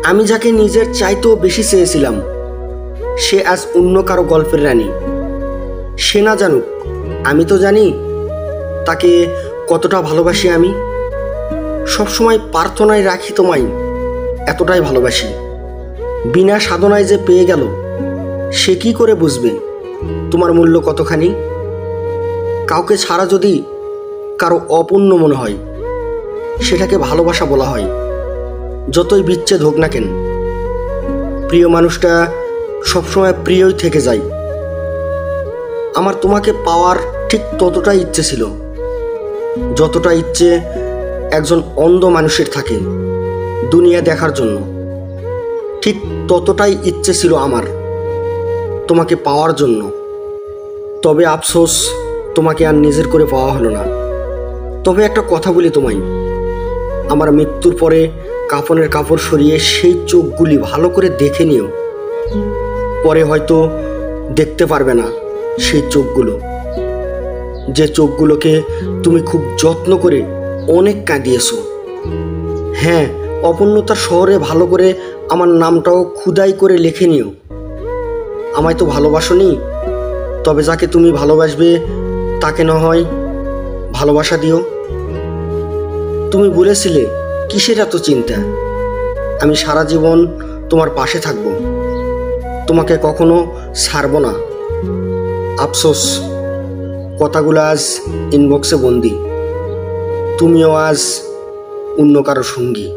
আমি যাকে নিজের চাইতেও বেশি চেয়েছিলাম সে আজ অন্য কারো গল্পের রানী। সে না জানুক, আমি তো জানি তাকে কতটা ভালোবাসি। আমি সবসময় প্রার্থনায় রাখি তোমায় এতটাই ভালোবাসি। বিনা সাধনায় যে পেয়ে গেল সে কি করে বুঝবে তোমার মূল্য কতখানি। কাউকে ছাড়া যদি কারো অপূর্ণ মনে হয় সেটাকে ভালোবাসা বলা হয়, যতই বিচ্ছেদ হোক না কেন। প্রিয় মানুষটা সবসময় প্রিয়ই থেকে যায়। আমার তোমাকে পাওয়ার ঠিক ততটাই ইচ্ছে ছিল যতটা ইচ্ছে একজন অন্ধ মানুষের থাকে দুনিয়া দেখার জন্য। ঠিক ততটাই ইচ্ছে ছিল আমার তোমাকে পাওয়ার জন্য। তবে আফসোস, তোমাকে আর নিজের করে পাওয়া হলো না। তবে একটা কথা বলি তোমায়, আমার মৃত্যুর পরে কাফনের কাপড় সরিয়ে সেই চোখগুলি ভালো করে দেখে নিও। পরে হয়তো দেখতে পারবে না সেই চোখগুলো, যে চোখগুলোকে তুমি খুব যত্ন করে অনেক কাঁদিয়েছ। হ্যাঁ, অপূর্ণতার শহরে ভালো করে আমার নামটাও খোদাই করে লিখে নিও। আমায় তো ভালোবাসোনি, তবে যাকে তুমি ভালোবাসবে তাকে না হয় ভালোবাসা দিও। তুমি বলেছিলে কিসের এত চিন্তা, আমি সারা জীবন তোমার পাশে থাকব, তোমাকে কখনো ছাড়ব না। আফসোস, কথাগুলো আজ ইনবক্সে বন্দি, তুমিও আজ অন্য কারো সঙ্গী।